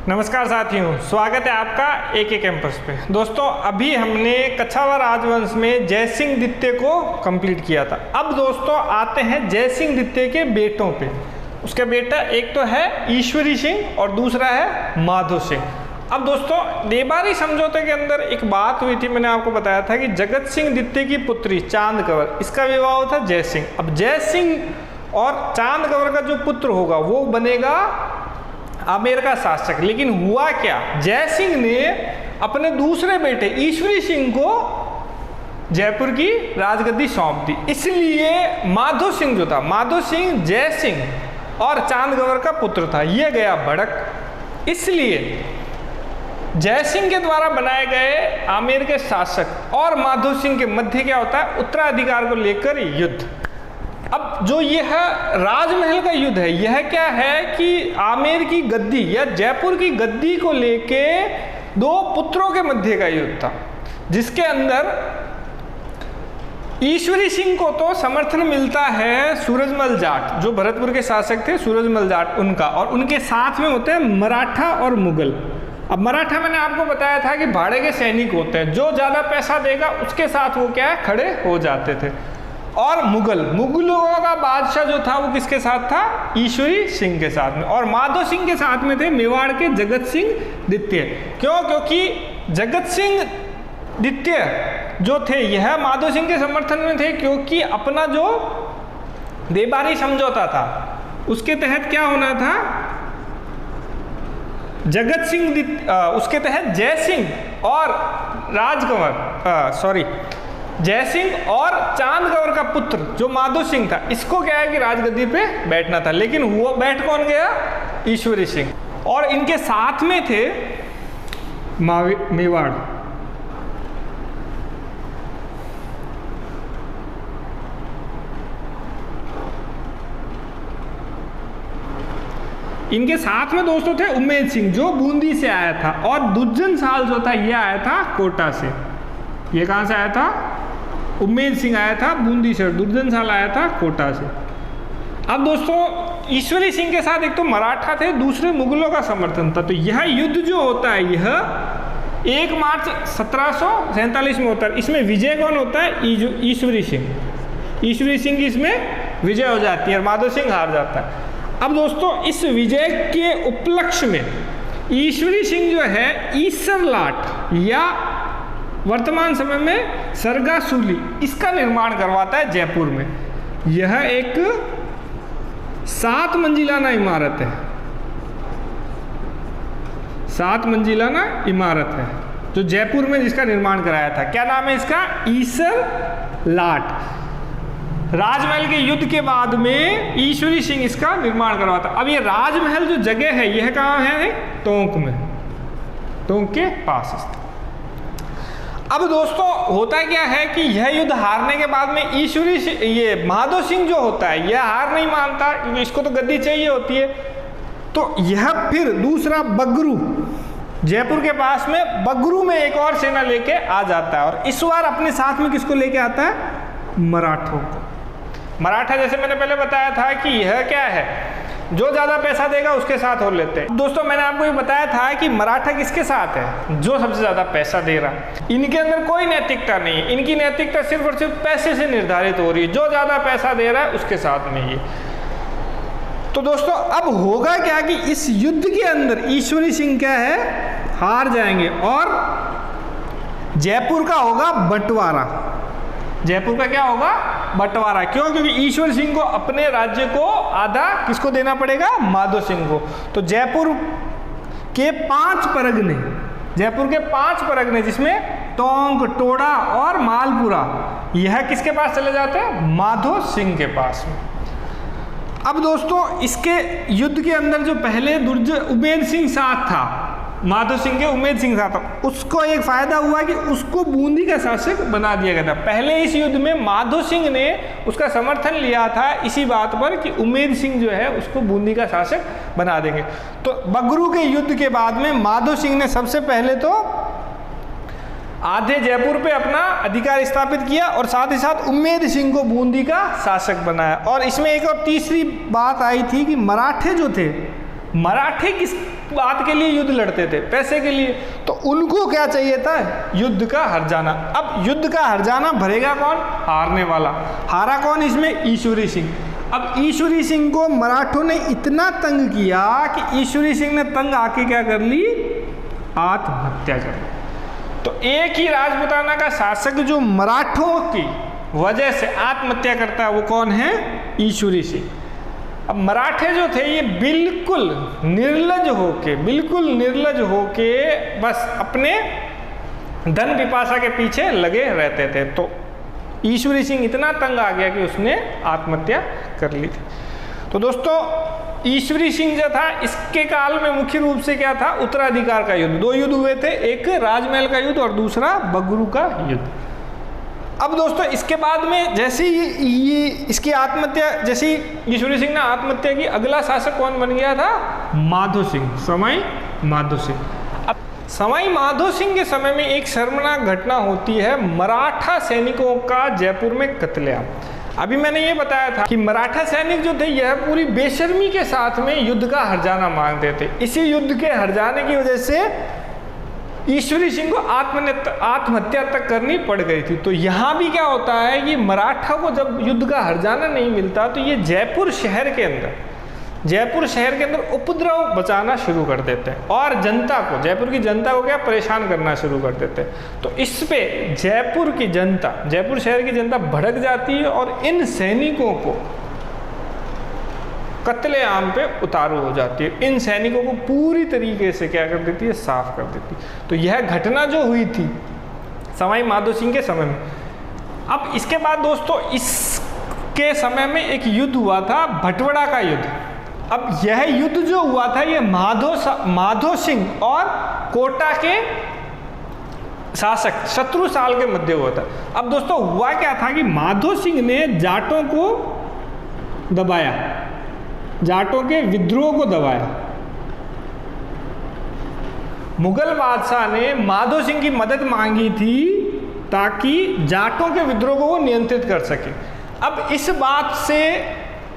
नमस्कार साथियों, स्वागत है आपका एके कैंपस पे। दोस्तों अभी हमने कछावा राजवंश में जयसिंह द्वितीय को कंप्लीट किया था। अब दोस्तों आते हैं जयसिंह द्वितीय के बेटों पे। उसका बेटा एक तो है ईश्वरी सिंह और दूसरा है माधो सिंह। अब दोस्तों देबारी समझौते के अंदर एक बात हुई थी, मैंने आपको बताया था कि जगत सिंह द्वितीय की पुत्री चांद कंवर, इसका विवाह हुआ था जयसिंह। अब जयसिंह और चांद कंवर का जो पुत्र होगा वो बनेगा आमेर का शासक। लेकिन हुआ क्या, जयसिंह ने अपने दूसरे बेटे ईश्वरी सिंह को जयपुर की राजगद्दी सौंप दी। इसलिए माधो सिंह जो था, माधो सिंह जयसिंह और चांद कंवर का पुत्र था, ये गया भड़क। इसलिए जयसिंह के द्वारा बनाए गए आमेर के शासक और माधो सिंह के मध्य क्या होता है, उत्तराधिकार को लेकर युद्ध। अब जो यह राजमहल का युद्ध है, यह क्या है कि आमेर की गद्दी या जयपुर की गद्दी को लेके दो पुत्रों के मध्य का युद्ध था, जिसके अंदर ईश्वरी सिंह को तो समर्थन मिलता है सूरजमल जाट, जो भरतपुर के शासक थे सूरजमल जाट उनका, और उनके साथ में होते हैं मराठा और मुगल। अब मराठा मैंने आपको बताया था कि भाड़े के सैनिक होते हैं, जो ज़्यादा पैसा देगा उसके साथ वो क्या है, खड़े हो जाते थे। और मुगलों का बादशाह जो था वो किसके साथ था, ईश्वरी सिंह के साथ में। और माधो सिंह के साथ में थे मेवाड़ के जगत सिंह द्वितीय। क्यों? क्योंकि जगत सिंह द्वितीय जो थे यह माधो सिंह के समर्थन में थे, क्योंकि अपना जो देबारी समझौता था उसके तहत क्या होना था, जगत सिंह उसके तहत जयसिंह और जयसिंह और चांद कंवर का पुत्र जो माधो सिंह था, इसको क्या है कि राजगद्दी पे बैठना था। लेकिन वो बैठ कौन गया, ईश्वरी सिंह। और इनके साथ में थे मेवाड़। इनके साथ में दोस्तों थे उम्मेद सिंह जो बूंदी से आया था, और दुर्जन साल जो था ये आया था कोटा से। ये कहाँ से आया था, उम्मेद सिंह आया था बूंदी से, दुर्जन साल आया था कोटा से। अब दोस्तों ईश्वरी सिंह के साथ एक तो मराठा थे, दूसरे मुगलों का समर्थन था। तो यह युद्ध जो होता है यह 1 मार्च 1747 में होता है। इसमें विजय कौन होता है, ईश्वरी सिंह। ईश्वरी सिंह की इसमें विजय हो जाती है और माधो सिंह हार जाता है। अब दोस्तों इस विजय के उपलक्ष्य में ईश्वरी सिंह जो है ईसर लाट या वर्तमान समय में सरगासूली, इसका निर्माण करवाता है जयपुर में। यह एक 7 मंजिलाना इमारत है, 7 मंजिलाना इमारत है जो जयपुर में जिसका निर्माण कराया था। क्या नाम है इसका, ईसर लाट। राजमहल के युद्ध के बाद में ईश्वरी सिंह इसका निर्माण करवाता। अब ये राजमहल जो जगह है यह कहाँ है, टोंक में, टोंक के पास स्थित। अब दोस्तों होता क्या है कि यह युद्ध हारने के बाद में ये माधो सिंह जो होता है यह हार नहीं मानता, क्योंकि इसको तो गद्दी चाहिए होती है। तो यह फिर दूसरा बगरू, जयपुर के पास में बगरू में एक और सेना लेके आ जाता है, और इस बार अपने साथ में किसको लेके आता है, मराठों को। मराठा जैसे मैंने पहले बताया था कि यह क्या है, जो ज़्यादा पैसा देगा उसके साथ हो लेते हैं। दोस्तों मैंने आपको ये बताया था कि मराठा किसके साथ है, जो सबसे ज़्यादा पैसा दे रहा है। इनके अंदर कोई नैतिकता नहीं है, इनकी नैतिकता सिर्फ और सिर्फ पैसे से निर्धारित हो रही है, जो ज़्यादा पैसा दे रहा है उसके साथ में ये। तो दोस्तों अब होगा क्या कि इस युद्ध के अंदर ईश्वरी सिंह क्या है, हार जाएंगे और जयपुर का होगा बंटवारा। जयपुर का क्या होगा, बंटवारा। क्यों? क्योंकि ईश्वर सिंह को अपने राज्य को आधा किसको देना पड़ेगा, माधो सिंह को। तो जयपुर के 5 परगने, जयपुर के 5 परगने जिसमें टोंक, टोडा और मालपुरा, यह किसके पास चले जाते हैं, माधो सिंह के पास में। अब दोस्तों इसके युद्ध के अंदर जो पहले उम्मेद सिंह साथ था, माधो सिंह के उम्मेद सिंह साथ था, उसको एक फायदा हुआ कि उसको बूंदी का शासक बना दिया गया था। पहले इस युद्ध में माधो सिंह ने उसका समर्थन लिया था इसी बात पर कि उम्मेद सिंह जो है उसको बूंदी का शासक बना देंगे। तो बगरू के युद्ध के बाद में माधो सिंह ने सबसे पहले तो आधे जयपुर पे अपना अधिकार स्थापित किया और साथ ही साथ उम्मेद सिंह को बूंदी का शासक बनाया। और इसमें एक और तीसरी बात आई थी कि मराठे जो थे मराठे किस बात के लिए युद्ध लड़ते थे? पैसे के लिए। तो उनको क्या चाहिए था? युद्ध का हर्जाना। अब युद्ध का हर्जाना भरेगा कौन? हारने वाला। हारा कौन इसमें? ईश्वरी सिंह। अब ईश्वरी सिंह को मराठों ने इतना तंग किया कि ईश्वरी सिंह ने तंग आके क्या कर ली? आत्महत्या कर ली। तो एक ही राजपुताना का शासक जो मराठों की वजह से आत्महत्या करता है वो कौन है? ईश्वरी सिंह। अब मराठे जो थे ये बिल्कुल निर्लज होके बस अपने धन पिपासा के पीछे लगे रहते थे। तो ईश्वरी सिंह इतना तंग आ गया कि उसने आत्महत्या कर ली थी। तो दोस्तों ईश्वरी सिंह जो था इसके काल में मुख्य रूप से क्या था? उत्तराधिकार का युद्ध। दो युद्ध हुए थे, एक राजमहल का युद्ध और दूसरा बगरू का युद्ध। अब दोस्तों इसके बाद में जैसे ये इसकी आत्महत्या, जैसे ईश्वरी सिंह ने आत्महत्या की, अगला शासक कौन बन गया था? माधो सिंह, सवाई माधो सिंह। अब सवाई माधो सिंह के समय में एक शर्मनाक घटना होती है, मराठा सैनिकों का जयपुर में कत्लेआम। अभी मैंने ये बताया था कि मराठा सैनिक जो थे यह पूरी बेशर्मी के साथ में युद्ध का हर्जाना मांगते थे। इसी युद्ध के हर्जाने की वजह से ईश्वरी सिंह को आत्महत्या तक करनी पड़ गई थी। तो यहाँ भी क्या होता है कि मराठा को जब युद्ध का हर्जाना नहीं मिलता तो ये जयपुर शहर के अंदर उपद्रव बचाना शुरू कर देते हैं और जनता को, जयपुर की जनता को क्या परेशान करना शुरू कर देते हैं। तो इस पे जयपुर शहर की जनता भड़क जाती है और इन सैनिकों को कत्लेआम पे उतारू हो जाती है। इन सैनिकों को पूरी तरीके से क्या कर देती है? साफ कर देती है। तो यह घटना जो हुई थी सवाई माधो सिंह के समय में। अब इसके बाद दोस्तों इसके समय में एक युद्ध हुआ था, भटवड़ा का युद्ध। अब यह युद्ध जो हुआ था ये माधो सिंह और कोटा के शासक शत्रुसाल के मध्य हुआ था। अब दोस्तों हुआ क्या था कि माधो सिंह ने जाटों को दबाया, जाटों के विद्रोह को दबाया। मुगल बादशाह ने माधो सिंह की मदद मांगी थी ताकि जाटों के विद्रोह को वो नियंत्रित कर सके। अब इस बात से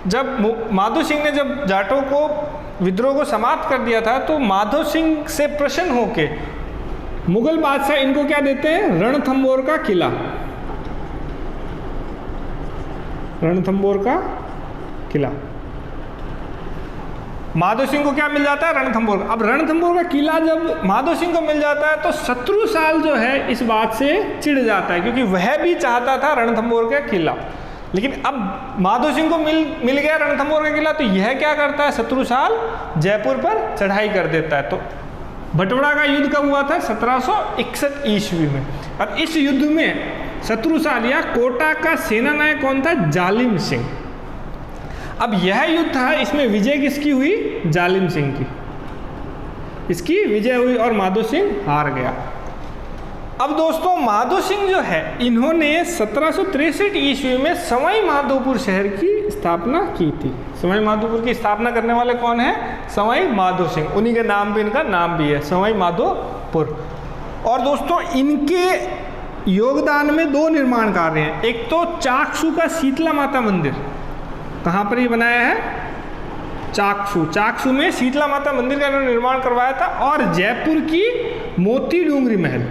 जब माधो सिंह ने जब जाटों को विद्रोह को समाप्त कर दिया था तो माधो सिंह से प्रसन्न होके मुगल बादशाह इनको क्या देते हैं? रणथंबोर का किला। रणथंबोर का किला माधो सिंह को क्या मिल जाता है? रणथंबोर। अब रणथंबोर का किला जब माधो सिंह को मिल जाता है तो शत्रुसाल जो है इस बात से चिढ़ जाता है क्योंकि वह भी चाहता था रणथंबोर का किला, लेकिन अब माधो सिंह को मिल गया रणथंबोर का किला। तो यह क्या करता है? शत्रुसाल जयपुर पर चढ़ाई कर देता है। तो भटवड़ा का युद्ध कब हुआ था? 1761 ईस्वी में। अब इस युद्ध में शत्रुसाल या कोटा का सेना नायक कौन था? जालिम सिंह। अब यह युद्ध था, इसमें विजय किसकी हुई? जालिम सिंह की। इसकी विजय हुई और माधो सिंह हार गया। अब दोस्तों माधो सिंह जो है इन्होंने 1763 ईस्वी में सवाई माधोपुर शहर की स्थापना की थी। सवाई माधोपुर की स्थापना करने वाले कौन है? सवाई माधो सिंह। उन्हीं के नाम पे इनका नाम भी है, सवाई माधोपुर। और दोस्तों इनके योगदान में दो निर्माण कार्य हैं। एक तो चाकसू का शीतला माता मंदिर, कहाँ पर ये बनाया है? चाकसू में शीतला माता मंदिर का इन्होंने निर्माण करवाया था। और जयपुर की मोती डूंगरी महल,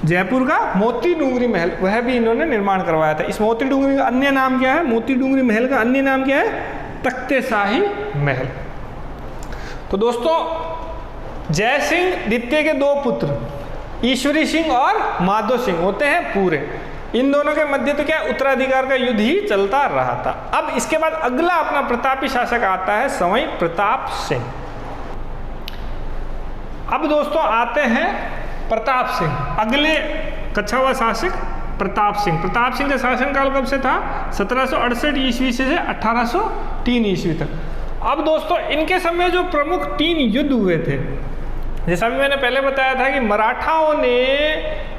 जयपुर का मोती डूंगरी महल, वह भी इन्होंने निर्माण करवाया था। इस मोती डूंगरी का अन्य नाम क्या है? मोती डूंगरी महल का अन्य नाम क्या है? तख्ते शाही महल। तो दोस्तों जय सिंह द्वितीय के दो पुत्र ईश्वरी सिंह और माधो सिंह होते हैं पूरे। इन दोनों के मध्य तो क्या उत्तराधिकार का युद्ध ही चलता रहा था। अब इसके बाद अगला अपना प्रतापी शासक आता है सवाई प्रताप सिंह। अब दोस्तों आते हैं प्रताप सिंह, अगले कच्छा हुआ शासक प्रताप सिंह। प्रताप सिंह का शासनकाल कब से था? 1768 ईस्वी से 1803 ईस्वी तक। अब दोस्तों इनके समय जो प्रमुख 3 युद्ध हुए थे, जैसा भी मैंने पहले बताया था कि मराठाओं ने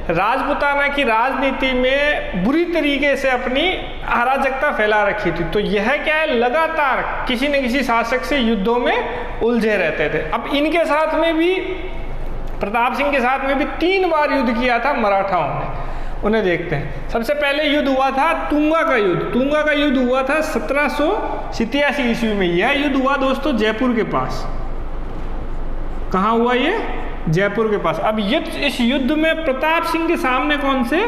राजपुताना की राजनीति में बुरी तरीके से अपनी अराजकता फैला रखी थी। तो यह क्या है? लगातार किसी न किसी शासक से युद्धों में उलझे रहते थे। अब इनके साथ में भी, प्रताप सिंह के साथ में भी 3 बार युद्ध किया था मराठाओं ने। उन्हें देखते हैं। सबसे पहले युद्ध हुआ था तुंगा का युद्ध। तुंगा का युद्ध हुआ था 1787 ईस्वी में। यह युद्ध हुआ दोस्तों जयपुर के पास। कहाँ हुआ ये? जयपुर के पास। अब इस युद्ध में प्रताप सिंह के सामने कौन से?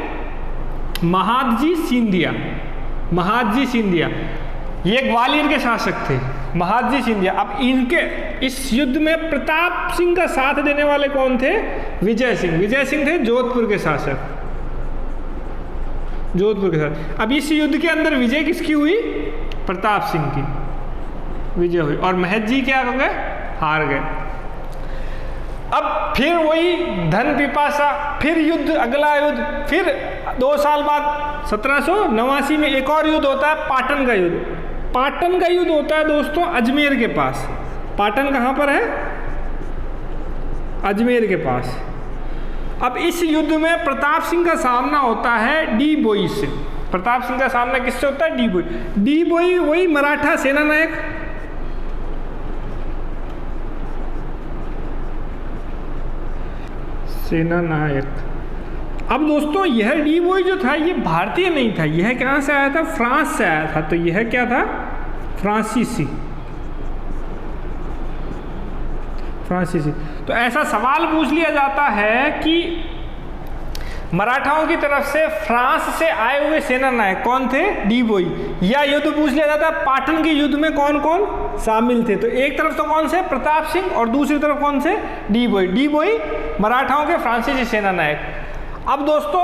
महादजी सिंधिया। महादजी सिंधिया ये ग्वालियर के शासक थे, महादजी सिंधिया। अब इनके इस युद्ध में प्रताप सिंह का साथ देने वाले कौन थे? विजय सिंह। विजय सिंह थे जोधपुर के शासक, जोधपुर के साथ। अब इस युद्ध के अंदर विजय किसकी हुई? प्रताप सिंह की विजय हुई और महत जी क्या हो गए? हार गए। अब फिर वही धन पिपासा, फिर युद्ध, अगला युद्ध, फिर 2 साल बाद 1789 में एक और युद्ध होता है, पाटन का युद्ध। पाटन का युद्ध होता है दोस्तों अजमेर के पास। पाटन कहाँ पर है? अजमेर के पास। अब इस युद्ध में प्रताप सिंह का सामना होता है डी बोई से। प्रताप सिंह का सामना किससे होता है? डी बोई। डी बोई वही मराठा सेना नायक, सेना नायक। अब दोस्तों यह डी बोई जो था ये भारतीय नहीं था, यह कहाँ से आया था? फ्रांस से आया था। तो यह क्या था? फ्रांसीसी। फ्रांसीसी। तो ऐसा सवाल पूछ लिया जाता है कि मराठाओं की तरफ से फ्रांस से आए हुए सेना नायक कौन थे? डी बोई। या युद्ध पूछ लिया जाता है पाटन के युद्ध में कौन कौन शामिल थे? तो एक तरफ तो कौन से? प्रताप सिंह, और दूसरी तरफ कौन से? डी बोई। डी बोई मराठाओं के फ्रांसीसी सेना नायक। अब दोस्तों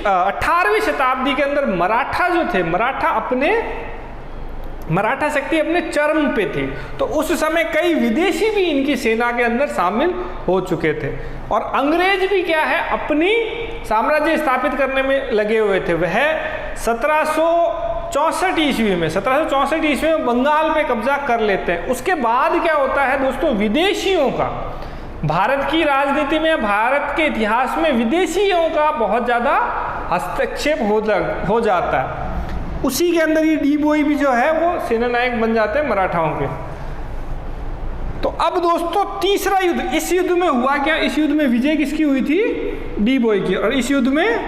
18वीं शताब्दी के अंदर मराठा जो थे, मराठा शक्ति अपने चरम पे थी। तो उस समय कई विदेशी भी इनकी सेना के अंदर शामिल हो चुके थे और अंग्रेज भी क्या है अपनी साम्राज्य स्थापित करने में लगे हुए थे। वह 1764 ईस्वी में बंगाल पे कब्जा कर लेते हैं। उसके बाद क्या होता है दोस्तों? विदेशियों का भारत की राजनीति में, भारत के इतिहास में विदेशियों का बहुत ज़्यादा हस्तक्षेप हो जाता है। उसी के अंदर ये डी बोई भी जो है वो सेना नायक बन जाते हैं मराठाओं के। तो अब दोस्तों तीसरा युद्ध, इस युद्ध में हुआ क्या? इस युद्ध में विजय किसकी हुई थी? डी बोई की। और इस युद्ध में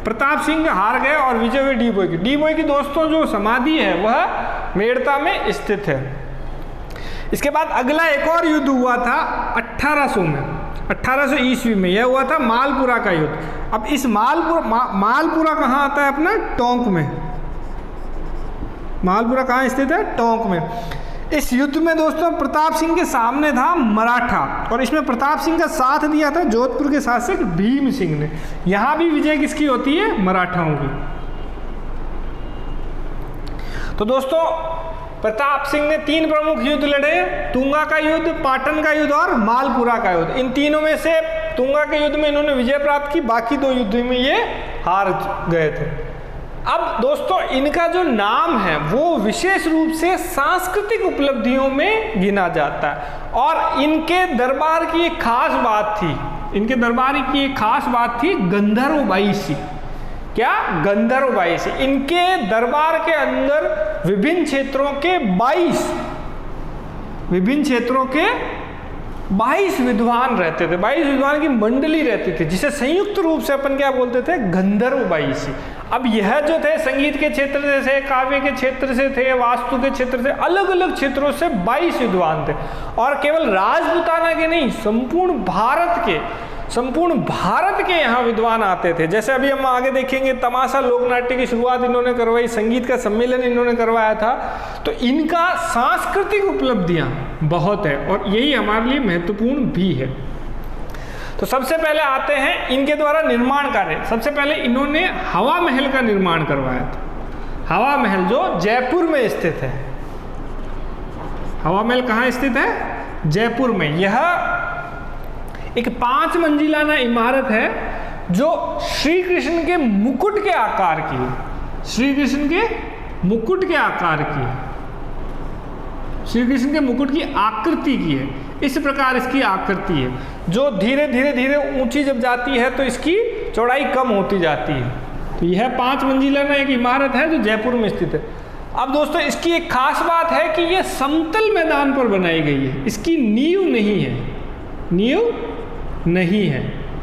प्रताप सिंह हार गए और विजय हुई डी बोई की। डी बोई की दोस्तों जो समाधि है वह मेड़ता में स्थित है। इसके बाद अगला एक और युद्ध हुआ था 1800 में, 1800 ईस्वी में। यह हुआ था मालपुरा का युद्ध। अब इस मालपुरा कहाँ आता है? अपना टोंक में। मालपुरा कहाँ स्थित है? टोंक में। इस युद्ध में दोस्तों प्रताप सिंह के सामने था मराठा और इसमें प्रताप सिंह का साथ दिया था जोधपुर के शासक भीम सिंह ने। यहां भी विजय किसकी होती है? मराठाओं की। तो दोस्तों प्रताप सिंह ने 3 प्रमुख युद्ध लड़े, तुंगा का युद्ध, पाटन का युद्ध और मालपुरा का युद्ध। इन तीनों में से तुंगा के युद्ध में इन्होंने विजय प्राप्त की, बाकी 2 युद्ध में ये हार गए थे। अब दोस्तों इनका जो नाम है वो विशेष रूप से सांस्कृतिक उपलब्धियों में गिना जाता है और इनके दरबार की एक खास बात थी, इनके दरबार की एक खास बात थी गंधर्व बाईसी। क्या? गंधर्व बाईसी। इनके दरबार के अंदर विभिन्न क्षेत्रों के 22 विद्वान रहते थे, 22 विद्वान की मंडली रहती थी, जिसे संयुक्त रूप से अपन क्या बोलते थे? गंधर्व बाईसी। अब यह जो थे संगीत के क्षेत्र से थे, काव्य के क्षेत्र से थे, वास्तु के क्षेत्र से, अलग अलग क्षेत्रों से 22 विद्वान थे। और केवल राजपूताना के नहीं, संपूर्ण भारत के यहाँ विद्वान आते थे। जैसे अभी हम आगे देखेंगे तमाशा लोकनाट्य की शुरुआत इन्होंने करवाई, संगीत का सम्मेलन इन्होंने करवाया था। तो इनका सांस्कृतिक उपलब्धियां बहुत है और यही हमारे लिए महत्वपूर्ण भी है। तो सबसे पहले आते हैं इनके द्वारा निर्माण कार्य। सबसे पहले इन्होंने हवा महल का निर्माण करवाया था। हवा महल जो जयपुर में स्थित है। हवा महल कहाँ स्थित है? जयपुर में। यह एक 5 मंजिला इमारत है जो श्री कृष्ण के मुकुट के आकार की है। श्री कृष्ण के मुकुट के आकार की है, श्री कृष्ण के मुकुट की आकृति की है। इस प्रकार इसकी आकृति है जो धीरे धीरे ऊंची जब जाती है तो इसकी चौड़ाई कम होती जाती है। तो यह 5 मंजिला एक इमारत है जो जयपुर में स्थित है। अब दोस्तों इसकी एक खास बात है कि यह समतल मैदान पर बनाई गई है, इसकी नींव नहीं है, नींव नहीं है।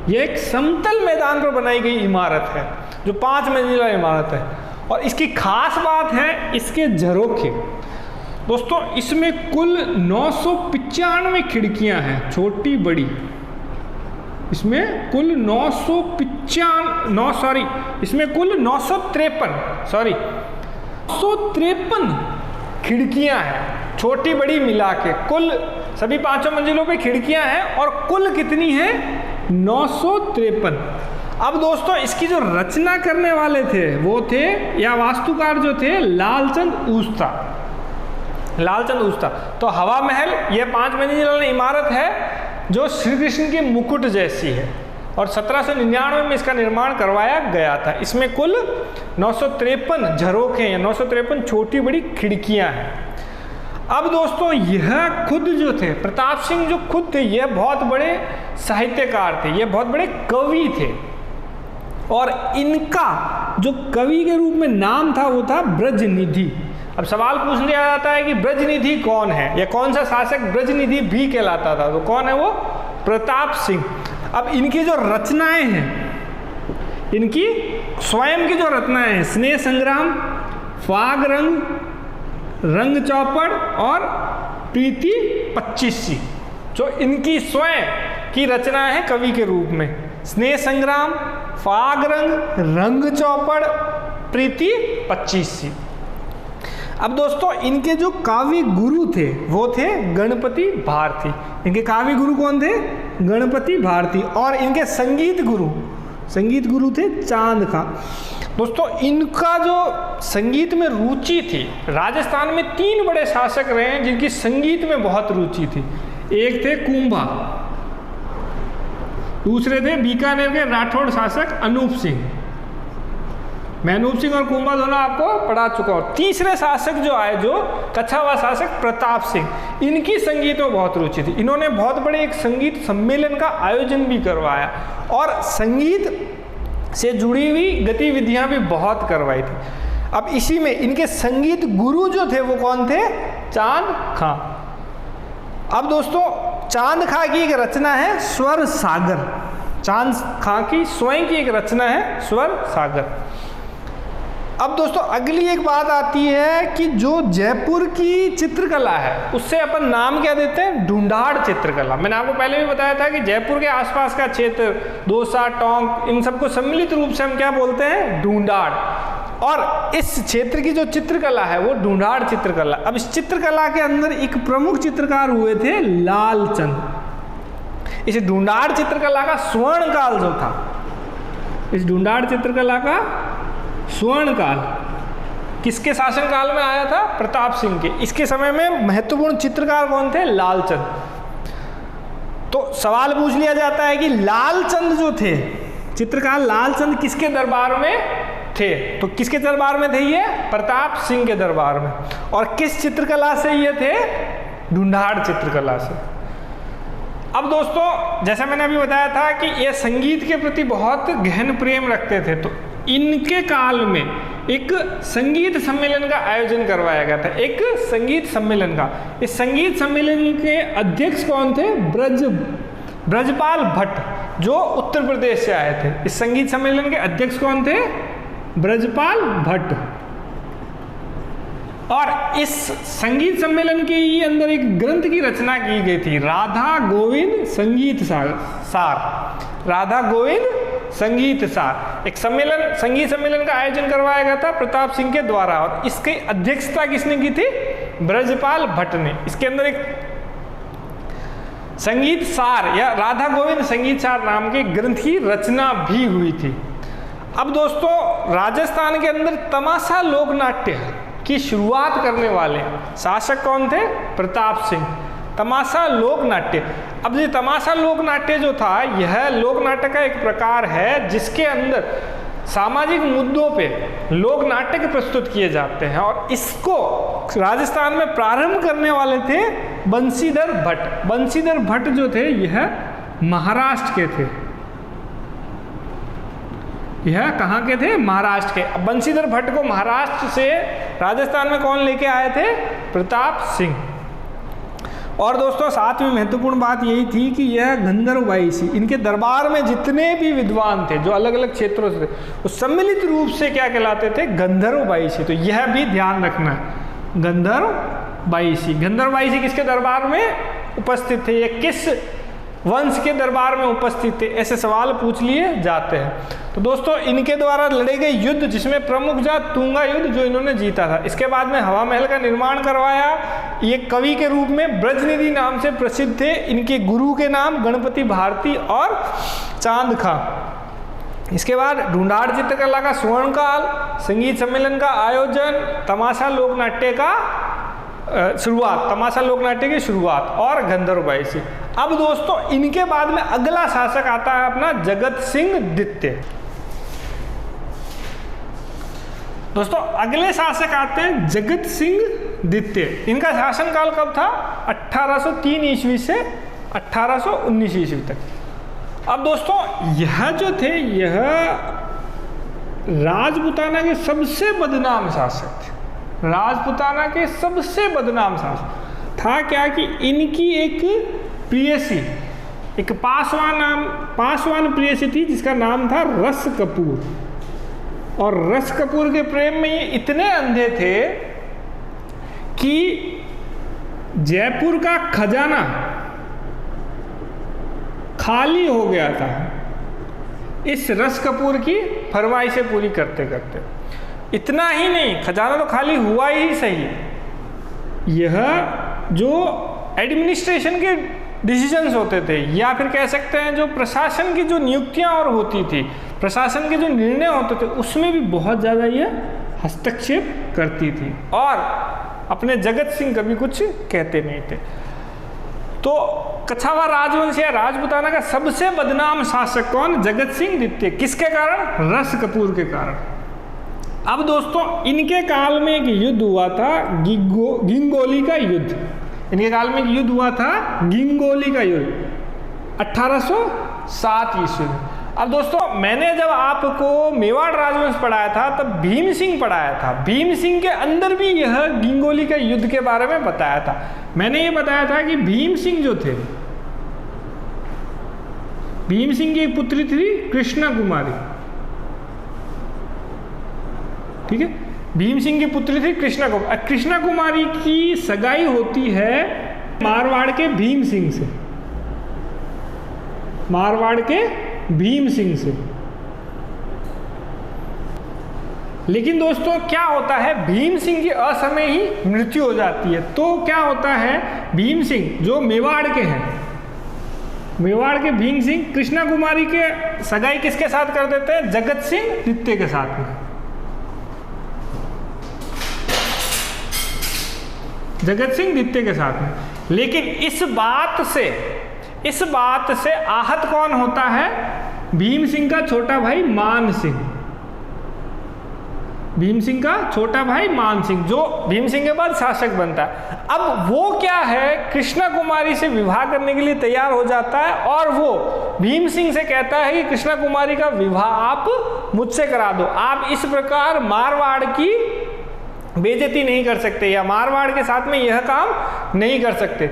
यह एक समतल मैदान पर बनाई गई इमारत है जो 5 मंजिला इमारत है। और इसकी खास बात है इसके झरोखे। दोस्तों इसमें कुल 995 खिड़कियां हैं, छोटी बड़ी। इसमें कुल 953 खिड़कियां हैं, छोटी बड़ी मिला के। कुल सभी 5 मंजिलों पे खिड़कियां हैं और कुल कितनी है? 953। अब दोस्तों इसकी जो रचना करने वाले थे वो थे, या वास्तुकार जो थे, लालचंद ऊस्ता। तो हवा महल यह 5 मंजिला इमारत है जो श्री कृष्ण के मुकुट जैसी है और 1799 में इसका निर्माण करवाया गया था। इसमें कुल 953 झरोखे हैं, 953 छोटी बड़ी खिड़कियां हैं। अब दोस्तों यह खुद जो थे, प्रताप सिंह जो खुद थे, यह बहुत बड़े साहित्यकार थे, यह बहुत बड़े कवि थे। और इनका जो कवि के रूप में नाम था वो था ब्रजनिधि। अब सवाल पूछ लिया जाता है कि ब्रजनिधि कौन है, या कौन सा शासक ब्रजनिधि भी कहलाता था, तो कौन है वो? प्रताप सिंह। अब इनकी जो रचनाएं हैं, इनकी स्वयं की जो रचनाएं हैं, स्नेह संग्राम, फाग रंग, रंग चौपड़ और प्रीति 25सी, जो इनकी स्वयं की रचनाएं हैं कवि के रूप में। स्नेह संग्राम, फाग रंग, रंग चौपड़, प्रीति 25सी। अब दोस्तों इनके जो काव्य गुरु थे वो थे गणपति भारती। इनके काव्य गुरु कौन थे? गणपति भारती। और इनके संगीत गुरु थे चांद खां। दोस्तों इनका जो संगीत में रुचि थी, राजस्थान में 3 बड़े शासक रहे हैं जिनकी संगीत में बहुत रुचि थी। एक थे कुंभा, दूसरे थे बीकानेर के राठौड़ शासक अनूप सिंह। मैं अनूप सिंह और कुंभा दोनों आपको पढ़ा चुका हूँ। तीसरे शासक जो आए, जो कछावा शासक प्रताप सिंह, इनकी संगीत में बहुत रुचि थी। इन्होंने बहुत बड़े एक संगीत सम्मेलन का आयोजन भी करवाया और संगीत से जुड़ी हुई गतिविधियां भी बहुत करवाई थी। अब इसी में इनके संगीत गुरु जो थे वो कौन थे? चांद खां। अब दोस्तों चांद खां की एक रचना है स्वर सागर। चांद खां की स्वयं की एक रचना है स्वर सागर। अब दोस्तों अगली एक बात आती है कि जो जयपुर की चित्रकला है उससे अपन नाम क्या देते हैं? ढूंढाड़ चित्रकला। मैंने आपको पहले भी बताया था कि जयपुर के आसपास का क्षेत्र, दौसा, टोंक, इन सबको सम्मिलित रूप से हम क्या बोलते हैं? ढूंढाड़। और इस क्षेत्र की जो चित्रकला है वो ढूंढाड़ चित्रकला। अब इस चित्रकला के अंदर एक प्रमुख चित्रकार हुए थे लालचंद। इस ढूंढाड़ चित्रकला का स्वर्ण काल जो था, इस ढूंढाड़ चित्रकला का स्वर्ण काल किसके शासन काल में आया था? प्रताप सिंह के। इसके समय में महत्वपूर्ण चित्रकार कौन थे? लालचंद। तो सवाल पूछ लिया जाता है कि लालचंद जो थे, चित्रकार लालचंद किसके दरबार में थे? तो किसके दरबार में थे ये? प्रताप सिंह के दरबार में। और किस चित्रकला से ये थे? ढूंढाड़ चित्रकला से। अब दोस्तों जैसा मैंने अभी बताया था कि ये संगीत के प्रति बहुत गहन प्रेम रखते थे, तो इनके काल में एक संगीत सम्मेलन का आयोजन करवाया गया था, एक संगीत सम्मेलन का। इस संगीत सम्मेलन के अध्यक्ष कौन थे? ब्रजपाल भट्ट, जो उत्तर प्रदेश से आए थे। इस संगीत सम्मेलन के अध्यक्ष कौन थे? ब्रजपाल भट्ट। और इस संगीत सम्मेलन के ही अंदर एक ग्रंथ की रचना की गई थी, राधा गोविंद संगीत सार। राधा गोविंद संगीत सार एक सम्मेलन, संगीत सम्मेलन का आयोजन करवाया गया था प्रताप सिंह के द्वारा। और इसकी अध्यक्षता किसने की थी? ब्रजपाल भट्ट ने। इसके अंदर एक संगीत सार या राधा गोविंद संगीत सार नाम के ग्रंथ की रचना भी हुई थी। अब दोस्तों राजस्थान के अंदर तमाशा लोकनाट्य की शुरुआत करने वाले शासक कौन थे? प्रताप सिंह। तमाशा लोकनाट्य। अब ये तमाशा लोकनाट्य जो था, यह लोकनाट्य का एक प्रकार है जिसके अंदर सामाजिक मुद्दों पे लोक नाटक प्रस्तुत किए जाते हैं। और इसको राजस्थान में प्रारंभ करने वाले थे बंशीधर भट्ट। बंशीधर भट्ट जो थे यह महाराष्ट्र के थे। यह कहाँ के थे? महाराष्ट्र के। अब बंशीधर भट्ट को महाराष्ट्र से राजस्थान में कौन लेके आए थे? प्रताप सिंह। और दोस्तों साथ में महत्वपूर्ण बात यही थी कि यह गंधर्व वायसी, इनके दरबार में जितने भी विद्वान थे जो अलग अलग क्षेत्रों से थे, वो सम्मिलित रूप से क्या कहलाते थे? गंधर्व वायसी। तो यह भी ध्यान रखना है, गंधर्व वायसी। गंधर्व वायसी किसके दरबार में उपस्थित थे, या किस वंश के दरबार में उपस्थित थे, ऐसे सवाल पूछ लिए जाते हैं। तो दोस्तों इनके द्वारा लड़े गए युद्ध, जिसमें प्रमुख था तुंगा युद्ध, जो इन्होंने जीता था। इसके बाद में हवा महल का निर्माण करवाया। ये कवि के रूप में ब्रजनिधि नाम से प्रसिद्ध थे। इनके गुरु के नाम गणपति भारती और चांद खां। इसके बाद ढूंढाड़ चित्रकला का स्वर्णकाल, संगीत सम्मेलन का आयोजन, तमाशा लोकनाट्य का शुरुआत, तमाशा लोकनाट्य की शुरुआत और गंधर्व वायसी। अब दोस्तों इनके बाद में अगला शासक आता है अपना जगत सिंह द्वितीय। दोस्तों अगले शासक आते हैं जगत सिंह द्वितीय। इनका शासनकाल कब था? 1803 ईस्वी से 1819 ईस्वी तक। अब दोस्तों यह जो थे, यह राजपूताना के सबसे बदनाम शासक थे। राजपूताना के सबसे बदनाम शासक था क्या कि इनकी एक प्रेयसी, एक पासवान प्रेयसी थी जिसका नाम था रस कपूर। और रस कपूर के प्रेम में ये इतने अंधे थे कि जयपुर का खजाना खाली हो गया था इस रस कपूर की फरमाइशें पूरी करते करते। इतना ही नहीं, खजाना तो खाली हुआ ही सही, यह जो एडमिनिस्ट्रेशन के डिसीजंस होते थे, या फिर कह सकते हैं जो प्रशासन की जो नियुक्तियां और होती थी, प्रशासन के जो निर्णय होते थे, उसमें भी बहुत ज़्यादा यह हस्तक्षेप करती थी। और अपने जगत सिंह कभी कुछ कहते नहीं थे। तो कछावा राजवंश या राजपूताना का सबसे बदनाम शासक कौन? जगत सिंह द्वितीय। किसके कारण? रस कपूर के कारण। अब दोस्तों इनके काल में एक युद्ध हुआ था, गिंगोली का युद्ध। इनके काल में एक युद्ध हुआ था, गिंगोली का युद्ध, 1807 ईस्वी में। अब दोस्तों मैंने जब आपको मेवाड़ राजवंश पढ़ाया था तब भीम सिंह पढ़ाया था। भीम सिंह के अंदर भी यह गिंगोली का युद्ध के बारे में बताया था। मैंने ये बताया था कि भीम सिंह जो थे, भीम सिंह की एक पुत्री थी कृष्णा कुमारी, ठीक है। भीम सिंह की पुत्री थी कृष्णा कुमारी की सगाई होती है मारवाड़ के भीम सिंह से, मारवाड़ के भीम सिंह से। लेकिन दोस्तों क्या होता है, भीम सिंह की असमय ही मृत्यु हो जाती है। तो क्या होता है, भीम सिंह जो मेवाड़ के हैं, मेवाड़ के भीम सिंह कृष्णा कुमारी के सगाई किसके साथ कर देते हैं? जगत सिंह द्वितीय के साथ में। जगत सिंह द्वितीय के साथ में। लेकिन इस बात से आहत कौन होता है? भीम सिंह का छोटा भाई मान सिंह। भीम सिंह का छोटा भाई मान सिंह, जो भीम सिंह के बाद शासक बनता है। अब वो क्या है, कृष्णा कुमारी से विवाह करने के लिए तैयार हो जाता है और वो भीम सिंह से कहता है कि कृष्णा कुमारी का विवाह आप मुझसे करा दो। आप इस प्रकार मारवाड़ की बेइज्जती नहीं कर सकते या मारवाड़ के साथ में यह काम नहीं कर सकते।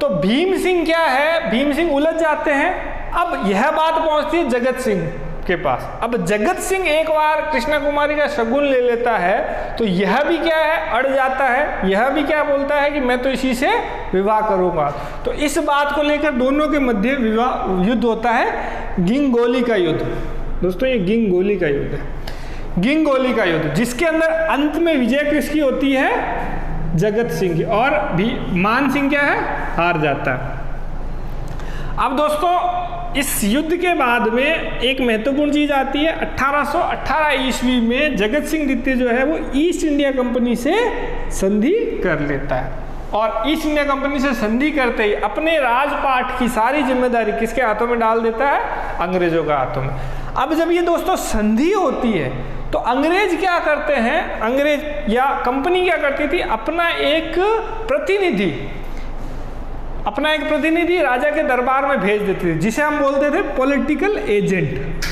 तो भीम सिंह क्या है, भीम सिंह उलझ जाते हैं। अब यह बात पहुंचती है जगत सिंह के पास। अब जगत सिंह एक बार कृष्णा कुमारी का शगुन ले लेता है तो यह भी क्या है, अड़ जाता है। यह भी क्या बोलता है कि मैं तो इसी से विवाह करूंगा। तो इस बात को लेकर दोनों के मध्य युद्ध होता है, गिंगोली का युद्ध। दोस्तों ये गिंगोली का युद्ध है, गिंगोली का युद्ध, जिसके अंदर अंत में विजय किसकी होती है? जगत सिंह की। और भी मान सिंह क्या है, हार जाता है। अब दोस्तों इस युद्ध के बाद में एक महत्वपूर्ण चीज आती है। 1818 ईस्वी में जगत सिंह द्वितीय जो है वो ईस्ट इंडिया कंपनी से संधि कर लेता है। और ईस्ट इंडिया कंपनी से संधि करते ही अपने राजपाट की सारी जिम्मेदारी किसके हाथों में डाल देता है? अंग्रेजों के हाथों में। अब जब ये दोस्तों संधि होती है तो अंग्रेज क्या करते हैं, अंग्रेज या कंपनी क्या करती थी, अपना एक प्रतिनिधि राजा के दरबार में भेज देती थी, जिसे हम बोलते थे पॉलिटिकल एजेंट।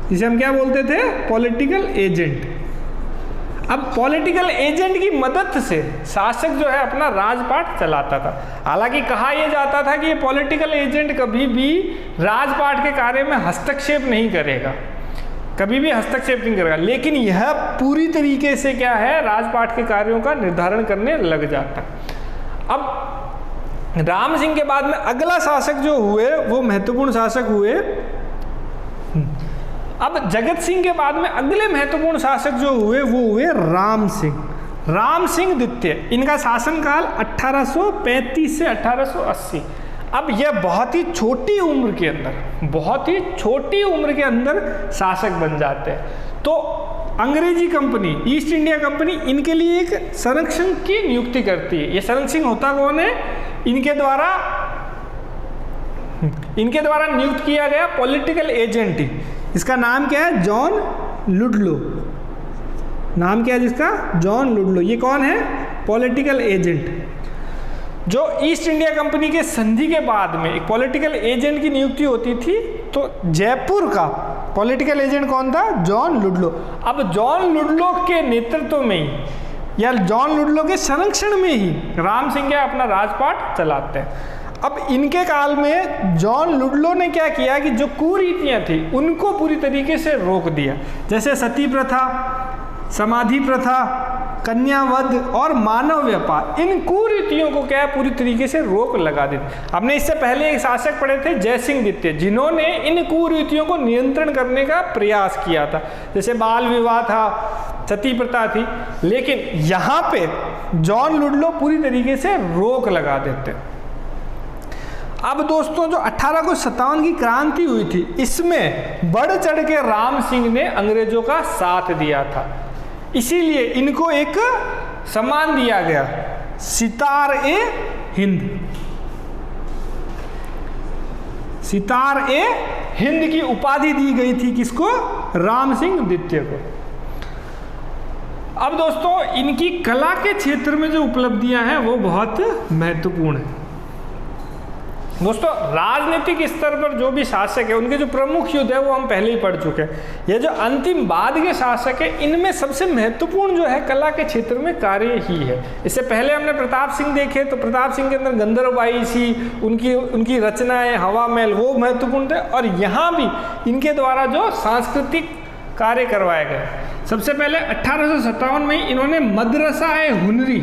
जिसे हम क्या बोलते थे? Political agent. अब पॉलिटिकल एजेंट की मदद से शासक जो है अपना राजपाट चलाता था। हालांकि कहा यह जाता था कि ये पॉलिटिकल एजेंट कभी भी राजपाट के कार्य में हस्तक्षेप नहीं करेगा, कभी भी हस्तक्षेप नहीं करेगा, लेकिन यह पूरी तरीके से क्या है, राजपाट के कार्यों का निर्धारण करने लग जाता। अब राम सिंह के बाद में अगला शासक जो हुए वो महत्वपूर्ण शासक हुए। अब जगत सिंह के बाद में अगले महत्वपूर्ण शासक जो हुए वो हुए राम सिंह द्वितीय। इनका शासनकाल 1835 से 1880। अब यह बहुत ही छोटी उम्र के अंदर शासक बन जाते हैं। तो अंग्रेजी कंपनी, ईस्ट इंडिया कंपनी इनके लिए एक संरक्षक की नियुक्ति करती है। ये संरक्षक होता कौन है? इनके द्वारा नियुक्त किया गया पॉलिटिकल एजेंट। इसका नाम क्या है? John Ludlow. नाम क्या है जिसका? John Ludlow. ये कौन है? Political agent. जो ईस्ट इंडिया कंपनी के संधि के बाद में एक पॉलिटिकल एजेंट की नियुक्ति होती थी, तो जयपुर का पॉलिटिकल एजेंट कौन था? John Ludlow. अब जॉन लुडलो के नेतृत्व में ही या जॉन लुडलो के संरक्षण में ही राम सिंह क्या अपना राजपाट चलाते हैं। अब इनके काल में जॉन लुडलो ने क्या किया कि जो कुरीतियां थी उनको पूरी तरीके से रोक दिया, जैसे सती प्रथा, समाधि प्रथा, कन्यावध और मानव व्यापार। इन कुरीतियों को क्या पूरी तरीके से रोक लगा दी। हमने इससे पहले एक शासक पढ़े थे जयसिंह द्वितीय, जिन्होंने इन कुरीतियों को नियंत्रण करने का प्रयास किया था, जैसे बाल विवाह था, सती प्रथा थी। लेकिन यहाँ पे जॉन लुडलो पूरी तरीके से रोक लगा देते। अब दोस्तों जो 1857 की क्रांति हुई थी, इसमें बढ़ चढ़ के राम सिंह ने अंग्रेजों का साथ दिया था, इसीलिए इनको एक सम्मान दिया गया, सितार ए हिंद। सितार ए हिंद की उपाधि दी गई थी किसको? राम सिंह द्वितीय को। अब दोस्तों इनकी कला के क्षेत्र में जो उपलब्धियां हैं वो बहुत महत्वपूर्ण है। दोस्तों राजनीतिक स्तर पर जो भी शासक है उनके जो प्रमुख युद्ध है वो हम पहले ही पढ़ चुके हैं। ये जो अंतिम बाद के शासक है इनमें सबसे महत्वपूर्ण जो है कला के क्षेत्र में कार्य ही है। इससे पहले हमने प्रताप सिंह देखे, तो प्रताप सिंह के अंदर गंधर्वबाई सी, उनकी रचनाएं, हवा महल वो महत्वपूर्ण थे। और यहाँ भी इनके द्वारा जो सांस्कृतिक कार्य करवाए गए, सबसे पहले 1857 में इन्होंने मदरसा-ए-हुनरी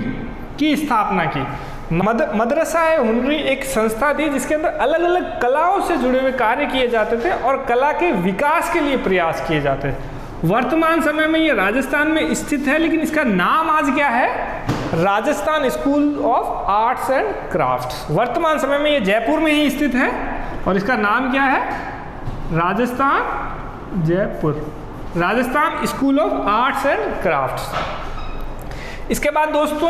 की स्थापना की। मदरसा-ए-हुनरी एक संस्था थी जिसके अंदर अलग अलग कलाओं से जुड़े हुए कार्य किए जाते थे और कला के विकास के लिए प्रयास किए जाते थे। वर्तमान समय में ये राजस्थान में स्थित है, लेकिन इसका नाम आज क्या है? Rajasthan school of arts and crafts. वर्तमान समय में ये जयपुर में ही स्थित है और इसका नाम क्या है? Rajasthan school of arts and crafts. इसके बाद दोस्तों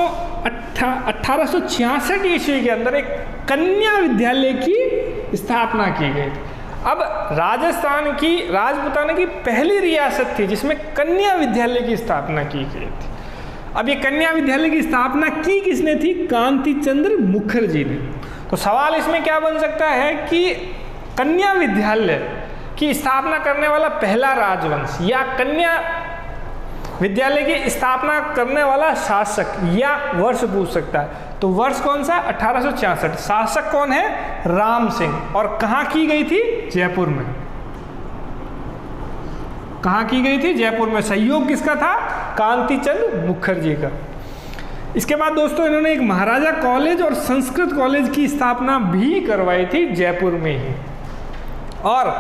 1866 ईस्वी के अंदर एक कन्या विद्यालय की स्थापना की गई। अब राजस्थान की राजपूताना की पहली रियासत थी जिसमें कन्या विद्यालय की स्थापना की गई थी। अब ये कन्या विद्यालय की स्थापना की किसने थी? कांति चंद्र मुखर्जी ने। तो सवाल इसमें क्या बन सकता है कि कन्या विद्यालय की स्थापना करने वाला पहला राजवंश या कन्या विद्यालय की स्थापना करने वाला शासक या वर्ष पूछ सकता है। तो वर्ष कौन सा? 1866। शासक कौन है? राम सिंह। और कहाँ की गई थी? जयपुर में। कहाँ की गई थी? जयपुर में। सहयोग किसका था? कांति चंद्र मुखर्जी का। इसके बाद दोस्तों इन्होंने एक महाराजा कॉलेज और संस्कृत कॉलेज की स्थापना भी करवाई थी जयपुर में ही। और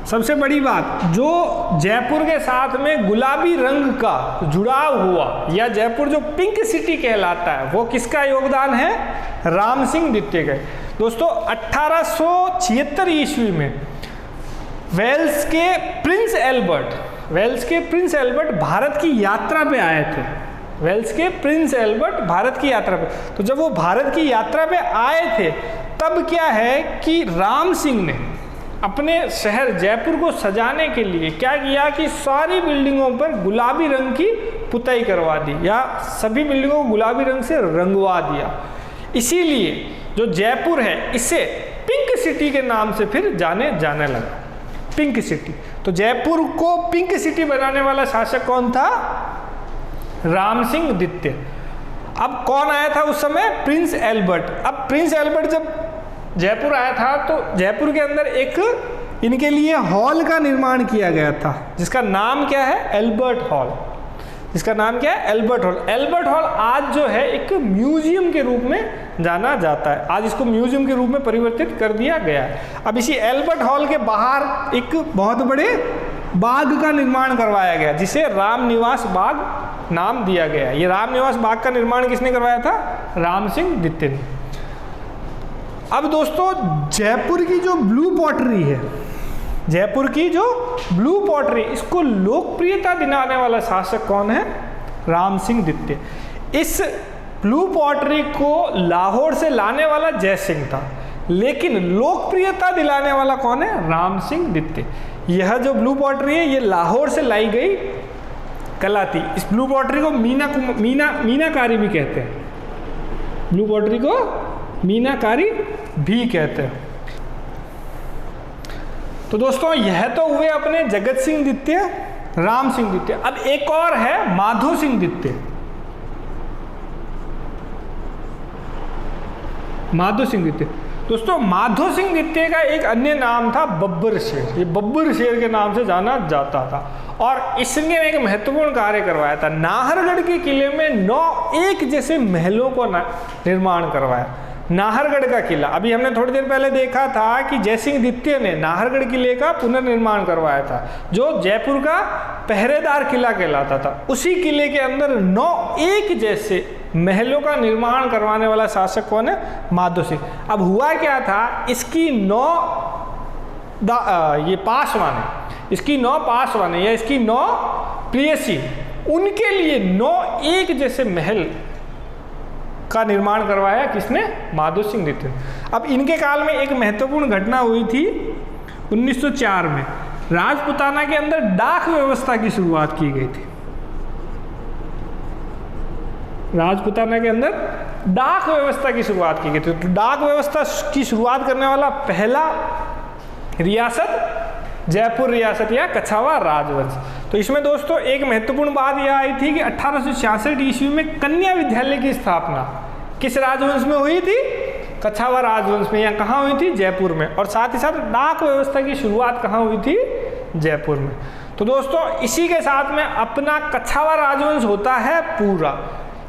सबसे बड़ी बात, जो जयपुर के साथ में गुलाबी रंग का जुड़ाव हुआ या जयपुर जो पिंक सिटी कहलाता है, वो किसका योगदान है? राम सिंह द्वितीय का। दोस्तों 1876 ईस्वी में वेल्स के प्रिंस एल्बर्ट भारत की यात्रा पे आए थे। वेल्स के प्रिंस एल्बर्ट भारत की यात्रा पे। तो जब वो भारत की यात्रा पे आए थे तब क्या है कि राम सिंह ने अपने शहर जयपुर को सजाने के लिए क्या किया कि सारी बिल्डिंगों पर गुलाबी रंग की पुताई करवा दी या सभी बिल्डिंगों को गुलाबी रंग से रंगवा दिया। इसीलिए जो जयपुर है इसे पिंक सिटी के नाम से फिर जाने लगा, पिंक सिटी। तो जयपुर को पिंक सिटी बनाने वाला शासक कौन था? राम सिंह द्वितीय। अब कौन आया था उस समय? Prince Albert. अब प्रिंस एल्बर्ट जब जयपुर आया था तो जयपुर के अंदर एक इनके लिए हॉल का निर्माण किया गया था जिसका नाम क्या है? Albert hall. इसका नाम क्या है? Albert hall. एल्बर्ट हॉल आज जो है एक म्यूजियम के रूप में जाना जाता है, आज इसको म्यूजियम के रूप में परिवर्तित कर दिया गया है। अब इसी एल्बर्ट हॉल के बाहर एक बहुत बड़े बाग का निर्माण करवाया गया जिसे रामनिवास बाग नाम दिया गया। ये रामनिवास बाग का निर्माण किसने करवाया था? राम सिंह द्वितीय ने। अब दोस्तों जयपुर की जो ब्लू पॉटरी है, जयपुर की जो ब्लू पॉटरी, इसको लोकप्रियता दिलाने वाला शासक कौन है? राम सिंह द्वितीय। इस ब्लू पॉटरी को लाहौर से लाने वाला जय सिंह था, लेकिन लोकप्रियता दिलाने वाला कौन है? राम सिंह द्वितीय। यह जो ब्लू पॉटरी है ये लाहौर से लाई गई कला थी। इस ब्लू पॉटरी को मीनाकारी भी कहते हैं, ब्लू पॉटरी को मीनाकारी भी कहते हैं। तो दोस्तों यह तो हुए अपने जगत सिंह द्वितीय, राम सिंह द्वितीय। अब एक और है माधो सिंह द्वितीय। माधो सिंह द्वितीय, दोस्तों माधो सिंह द्वितीय का एक अन्य नाम था बब्बर शेर। ये बब्बर शेर के नाम से जाना जाता था और इसने एक महत्वपूर्ण कार्य करवाया था। नाहरगढ़ के किले में 9 एक जैसे महलों को निर्माण करवाया। नाहरगढ़ का किला, अभी हमने थोड़ी देर पहले देखा था कि जयसिंह द्वितीय ने नाहरगढ़ किले का पुनर्निर्माण करवाया था जो जयपुर का पहरेदार किला कहलाता था। उसी किले के अंदर 9 एक जैसे महलों का निर्माण करवाने वाला शासक कौन है? माधो सिंह। अब हुआ क्या था, इसकी 9 ये पासवान है, इसकी 9 पासवान है या इसकी 9 प्रेयसी, उनके लिए 9 एक जैसे महल का निर्माण करवाया किसने? माधो सिंह द्वितीय। अब इनके काल में एक महत्वपूर्ण घटना हुई थी 1904 में। राजपुताना के अंदर डाक व्यवस्था की शुरुआत की गई थी। राजपुताना के अंदर डाक व्यवस्था की शुरुआत की गई थी। तो डाक व्यवस्था की शुरुआत करने वाला पहला रियासत जयपुर रियासत या कछावा राजवंश। तो इसमें दोस्तों एक महत्वपूर्ण बात यह आई थी कि 1866 ईस्वी में कन्या विद्यालय की स्थापना किस राजवंश में हुई थी? कछावा राजवंश में। या कहाँ हुई थी? जयपुर में। और साथ ही साथ डाक व्यवस्था की शुरुआत कहाँ हुई थी? जयपुर में। तो दोस्तों इसी के साथ में अपना कछावा राजवंश होता है पूरा।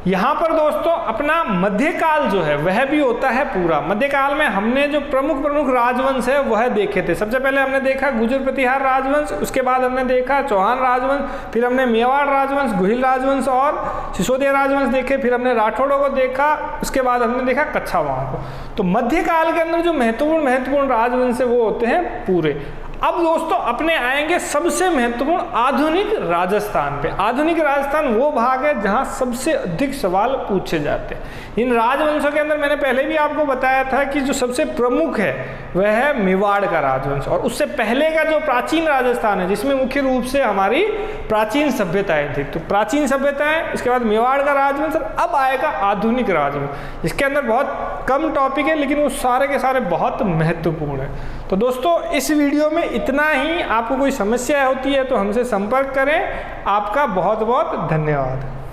यहाँ पर दोस्तों अपना मध्यकाल जो है वह भी होता है पूरा। मध्यकाल में हमने जो प्रमुख राजवंश है वह देखे थे। सबसे पहले हमने देखा गुर्जर प्रतिहार राजवंश, उसके बाद हमने देखा चौहान राजवंश, फिर हमने मेवाड़ राजवंश, गुहिल राजवंश और सिसोदिया राजवंश देखे, फिर हमने राठौड़ों को देखा, उसके बाद हमने देखा कच्छावाओं को। तो मध्यकाल के अंदर जो महत्वपूर्ण राजवंश है वो होते हैं पूरे। अब दोस्तों अपने आएंगे सबसे महत्वपूर्ण आधुनिक राजस्थान पे। आधुनिक राजस्थान वो भाग है जहां सबसे अधिक सवाल पूछे जाते हैं। इन राजवंशों के अंदर मैंने पहले भी आपको बताया था कि जो सबसे प्रमुख है वह है मेवाड़ का राजवंश, और उससे पहले का जो प्राचीन राजस्थान है जिसमें मुख्य रूप से हमारी प्राचीन सभ्यताएं थी। तो प्राचीन सभ्यताएं, इसके बाद मेवाड़ का राजवंश, अब आएगा आधुनिक राजवंश। इसके अंदर बहुत कम टॉपिक है लेकिन वो सारे के सारे बहुत महत्वपूर्ण है। तो दोस्तों इस वीडियो में इतना ही। आपको कोई समस्या होती है तो हमसे संपर्क करें। आपका बहुत बहुत धन्यवाद।